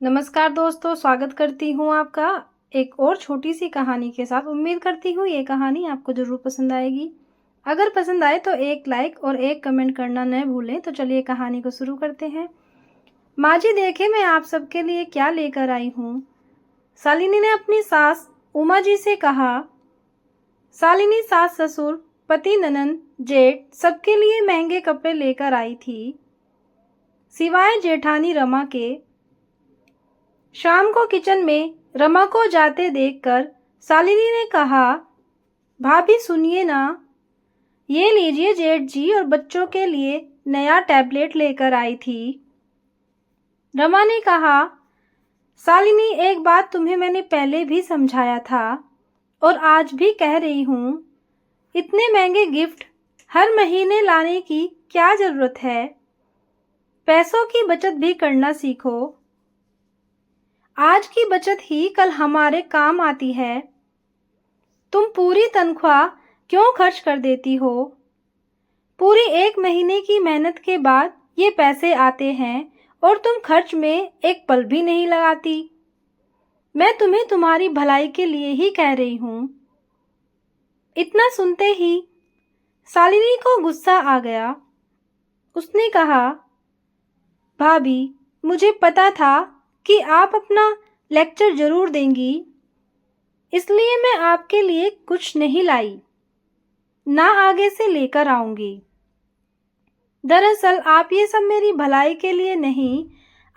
नमस्कार दोस्तों, स्वागत करती हूँ आपका एक और छोटी सी कहानी के साथ। उम्मीद करती हूँ ये कहानी आपको ज़रूर पसंद आएगी। अगर पसंद आए तो एक लाइक और एक कमेंट करना न भूलें। तो चलिए कहानी को शुरू करते हैं। माँ जी देखे मैं आप सबके लिए क्या लेकर आई हूँ। शालिनी ने अपनी सास उमा जी से कहा। शालिनी सास ससुर पति ननद जेठ सबके लिए महंगे कपड़े लेकर आई थी, सिवाय जेठानी रमा के। शाम को किचन में रमा को जाते देखकर शालिनी ने कहा, भाभी सुनिए ना, ये लीजिए जेठ जी और बच्चों के लिए नया टैबलेट लेकर आई थी। रमा ने कहा, शालिनी एक बात तुम्हें मैंने पहले भी समझाया था और आज भी कह रही हूँ, इतने महंगे गिफ्ट हर महीने लाने की क्या जरूरत है। पैसों की बचत भी करना सीखो। आज की बचत ही कल हमारे काम आती है। तुम पूरी तनख्वाह क्यों खर्च कर देती हो? पूरी एक महीने की मेहनत के बाद ये पैसे आते हैं और तुम खर्च में एक पल भी नहीं लगाती। मैं तुम्हें तुम्हारी भलाई के लिए ही कह रही हूँ। इतना सुनते ही शालिनी को गुस्सा आ गया। उसने कहा, भाभी मुझे पता था कि आप अपना लेक्चर जरूर देंगी, इसलिए मैं आपके लिए कुछ नहीं लाई, ना आगे से लेकर आऊंगी। दरअसल आप ये सब मेरी भलाई के लिए नहीं,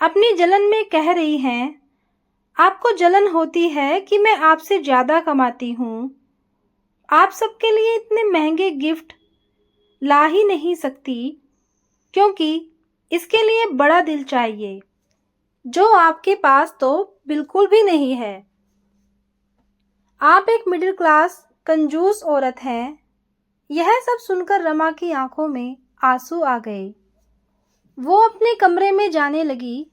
अपनी जलन में कह रही हैं। आपको जलन होती है कि मैं आपसे ज्यादा कमाती हूँ। आप सबके लिए इतने महंगे गिफ्ट ला ही नहीं सकती, क्योंकि इसके लिए बड़ा दिल चाहिए, जो आपके पास तो बिल्कुल भी नहीं है। आप एक मिडिल क्लास कंजूस औरत हैं। यह सब सुनकर रमा की आंखों में आंसू आ गए। वो अपने कमरे में जाने लगी।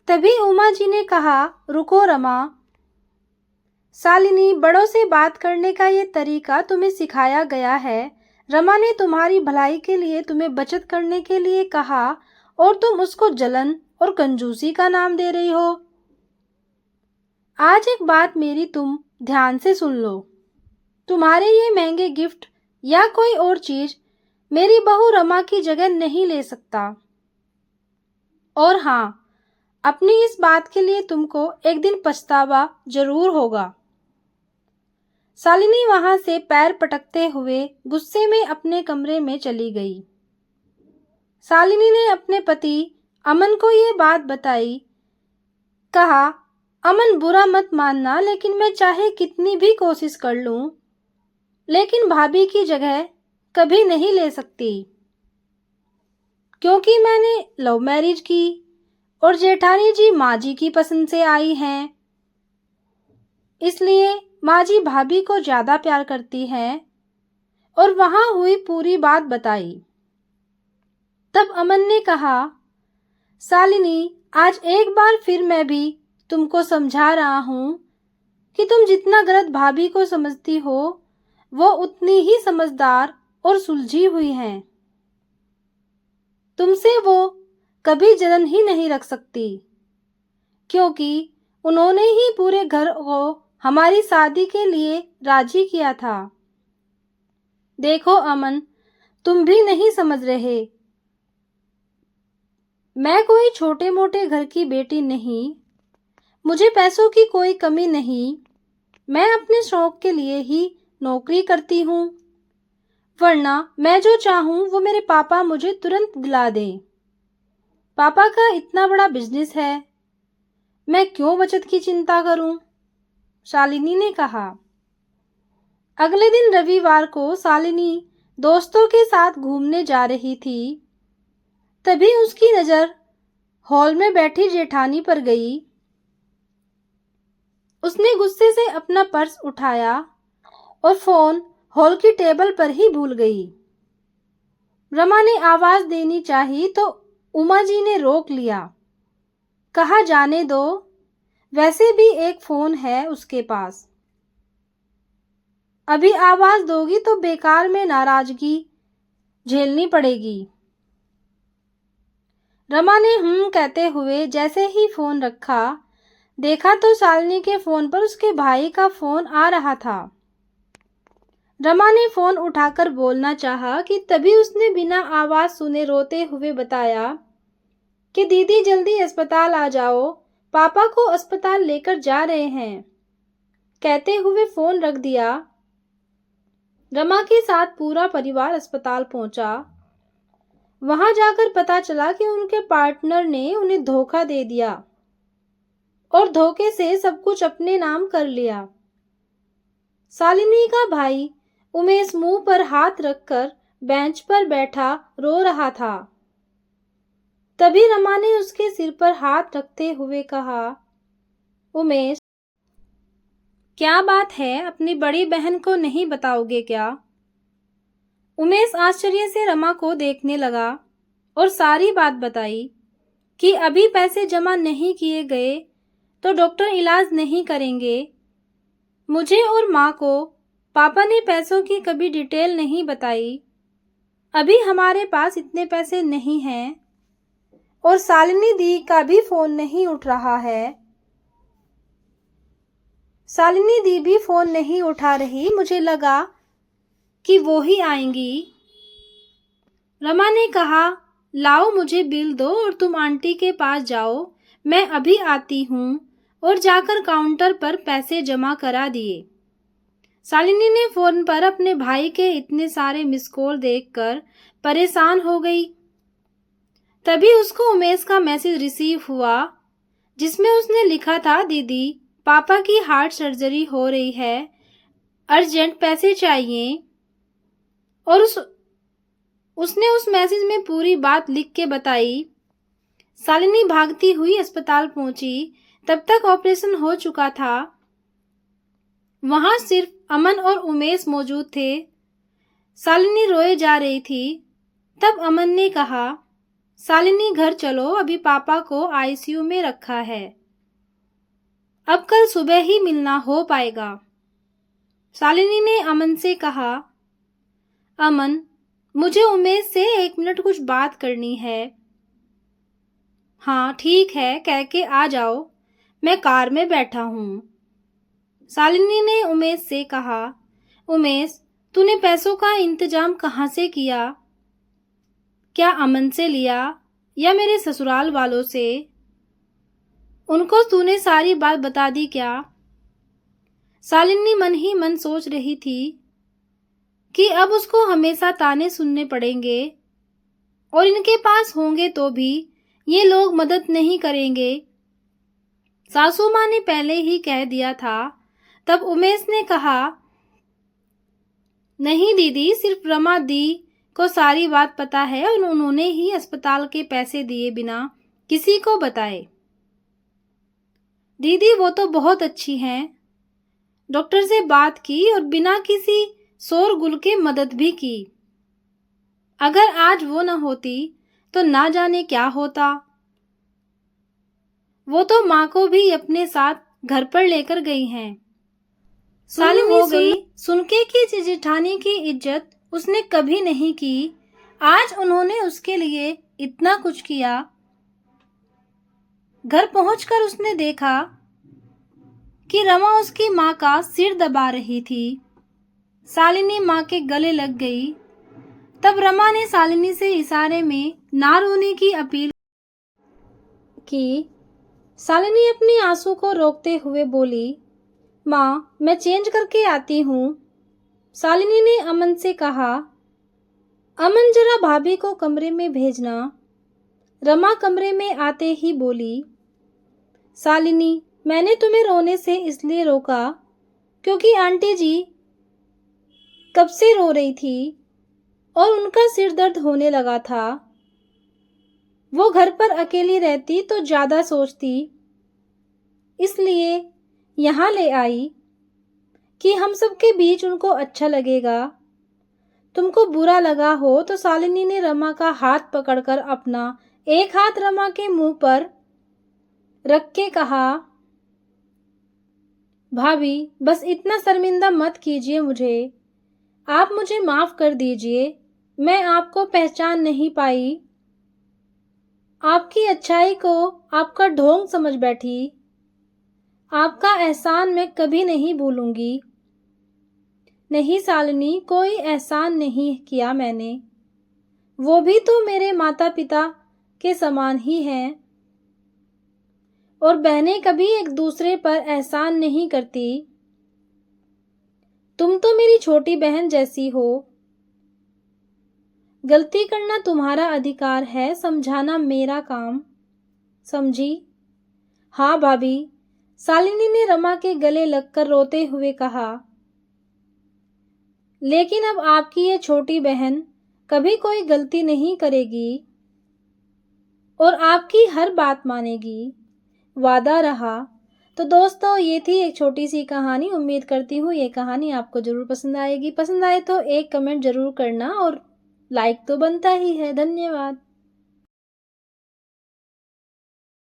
तभी उमा जी ने कहा, रुको रमा, शालिनी बड़ों से बात करने का ये तरीका तुम्हें सिखाया गया है। रमा ने तुम्हारी भलाई के लिए तुम्हें बचत करने के लिए कहा और तुम उसको जलन और कंजूसी का नाम दे रही हो। आज एक बात मेरी तुम ध्यान से सुन लो। तुम्हारे ये महंगे गिफ्ट या कोई और चीज मेरी बहू रमा की जगह नहीं ले सकता। और हाँ, अपनी इस बात के लिए तुमको एक दिन पछतावा जरूर होगा। शालिनी वहां से पैर पटकते हुए गुस्से में अपने कमरे में चली गई। शालिनी ने अपने पति अमन को ये बात बताई। कहा, अमन बुरा मत मानना, लेकिन मैं चाहे कितनी भी कोशिश कर लूं, लेकिन भाभी की जगह कभी नहीं ले सकती, क्योंकि मैंने लव मैरिज की और जेठानी जी माँ जी की पसंद से आई हैं। इसलिए माँ जी भाभी को ज्यादा प्यार करती हैं। और वहां हुई पूरी बात बताई। तब अमन ने कहा, शालिनी आज एक बार फिर मैं भी तुमको समझा रहा हूं कि तुम जितना गलत भाभी को समझती हो, वो उतनी ही समझदार और सुलझी हुई हैं। तुमसे वो कभी जलन ही नहीं रख सकती, क्योंकि उन्होंने ही पूरे घर को हमारी शादी के लिए राजी किया था। देखो अमन, तुम भी नहीं समझ रहे। मैं कोई छोटे मोटे घर की बेटी नहीं, मुझे पैसों की कोई कमी नहीं। मैं अपने शौक के लिए ही नौकरी करती हूँ, वरना मैं जो चाहूँ वो मेरे पापा मुझे तुरंत दिला दें। पापा का इतना बड़ा बिजनेस है, मैं क्यों बचत की चिंता करूं? शालिनी ने कहा। अगले दिन रविवार को शालिनी दोस्तों के साथ घूमने जा रही थी। तभी उसकी नजर हॉल में बैठी जेठानी पर गई। उसने गुस्से से अपना पर्स उठाया और फोन हॉल की टेबल पर ही भूल गई। रमा ने आवाज देनी चाही तो उमा जी ने रोक लिया। कहा, जाने दो, वैसे भी एक फोन है उसके पास। अभी आवाज दोगी तो बेकार में नाराजगी झेलनी पड़ेगी। रमा ने कहते हुए जैसे ही फोन रखा, देखा तो शालिनी के फोन पर उसके भाई का फोन आ रहा था। रमा ने फोन उठाकर बोलना चाहा कि तभी उसने बिना आवाज सुने रोते हुए बताया कि दीदी जल्दी अस्पताल आ जाओ, पापा को अस्पताल लेकर जा रहे हैं। कहते हुए फोन रख दिया। रमा के साथ पूरा परिवार अस्पताल पहुंचा। वहां जाकर पता चला कि उनके पार्टनर ने उन्हें धोखा दे दिया और धोखे से सब कुछ अपने नाम कर लिया। शालिनी का भाई उमेश मुंह पर हाथ रखकर बेंच पर बैठा रो रहा था। तभी रमा ने उसके सिर पर हाथ रखते हुए कहा, उमेश, क्या बात है, अपनी बड़ी बहन को नहीं बताओगे क्या? उमेश आश्चर्य से रमा को देखने लगा और सारी बात बताई कि अभी पैसे जमा नहीं किए गए तो डॉक्टर इलाज नहीं करेंगे। मुझे और माँ को पापा ने पैसों की कभी डिटेल नहीं बताई। अभी हमारे पास इतने पैसे नहीं हैं और शालिनी दी का भी फोन नहीं उठ रहा है। शालिनी दी भी फोन नहीं उठा रही, मुझे लगा कि वो ही आएंगी। रमा ने कहा, लाओ मुझे बिल दो और तुम आंटी के पास जाओ, मैं अभी आती हूँ, और जाकर काउंटर पर पैसे जमा करा दिए। शालिनी ने फोन पर अपने भाई के इतने सारे मिस कॉल देखकर परेशान हो गई। तभी उसको उमेश का मैसेज रिसीव हुआ जिसमें उसने लिखा था, दीदी पापा की हार्ट सर्जरी हो रही है, अर्जेंट पैसे चाहिए। और उसने उस मैसेज में पूरी बात लिख के बताई। शालिनी भागती हुई अस्पताल पहुंची। तब तक ऑपरेशन हो चुका था। वहां सिर्फ अमन और उमेश मौजूद थे। शालिनी रोए जा रही थी। तब अमन ने कहा, शालिनी घर चलो, अभी पापा को आईसीयू में रखा है, अब कल सुबह ही मिलना हो पाएगा। शालिनी ने अमन से कहा, अमन, मुझे उमेश से 1 मिनट कुछ बात करनी है। हाँ ठीक है, कह के आ जाओ, मैं कार में बैठा हूँ। शालिनी ने उमेश से कहा, उमेश, तूने पैसों का इंतजाम कहाँ से किया? क्या अमन से लिया या मेरे ससुराल वालों से? उनको तूने सारी बात बता दी क्या? शालिनी मन ही मन सोच रही थी कि अब उसको हमेशा ताने सुनने पड़ेंगे और इनके पास होंगे तो भी ये लोग मदद नहीं करेंगे। सासू माँ ने पहले ही कह दिया था। तब उमेश ने कहा, नहीं दीदी, सिर्फ रमा दी को सारी बात पता है और उन्होंने ही अस्पताल के पैसे दिए बिना किसी को बताए। दीदी वो तो बहुत अच्छी हैं, डॉक्टर से बात की और बिना किसी शोरगुल के मदद भी की। अगर आज वो न होती तो ना जाने क्या होता। वो तो माँ को भी अपने साथ घर पर लेकर गई हैं। शालिनी हो गई सुनके कि जेठानी की इज्जत उसने कभी नहीं की, आज उन्होंने उसके लिए इतना कुछ किया। घर पहुंचकर उसने देखा कि रमा उसकी माँ का सिर दबा रही थी। शालिनी माँ के गले लग गई। तब रमा ने शालिनी से इशारे में ना रोने की अपील की। शालिनी अपने आंसू को रोकते हुए बोली, माँ, मैं चेंज करके आती हूँ। शालिनी ने अमन से कहा, अमन जरा भाभी को कमरे में भेजना। रमा कमरे में आते ही बोली, शालिनी, मैंने तुम्हें रोने से इसलिए रोका क्योंकि आंटी जी कब से रो रही थी और उनका सिर दर्द होने लगा था। वो घर पर अकेली रहती तो ज्यादा सोचती, इसलिए यहाँ ले आई कि हम सबके बीच उनको अच्छा लगेगा। तुमको बुरा लगा हो तो शालिनी ने रमा का हाथ पकड़कर अपना एक हाथ रमा के मुंह पर रख के कहा, भाभी बस इतना शर्मिंदा मत कीजिए मुझे, आप मुझे माफ कर दीजिए, मैं आपको पहचान नहीं पाई। आपकी अच्छाई को आपका ढोंग समझ बैठी। आपका एहसान मैं कभी नहीं भूलूंगी। नहीं शालिनी, कोई एहसान नहीं किया मैंने। वो भी तो मेरे माता पिता के समान ही हैं। और बहनें कभी एक दूसरे पर एहसान नहीं करती। तुम तो मेरी छोटी बहन जैसी हो। गलती करना तुम्हारा अधिकार है, समझाना मेरा काम। समझी? हाँ भाभी, शालिनी ने रमा के गले लगकर रोते हुए कहा। लेकिन अब आपकी ये छोटी बहन कभी कोई गलती नहीं करेगी और आपकी हर बात मानेगी। वादा रहा। तो दोस्तों, ये थी एक छोटी सी कहानी। उम्मीद करती हूँ ये कहानी आपको ज़रूर पसंद आएगी। पसंद आए तो एक कमेंट ज़रूर करना और लाइक तो बनता ही है। धन्यवाद।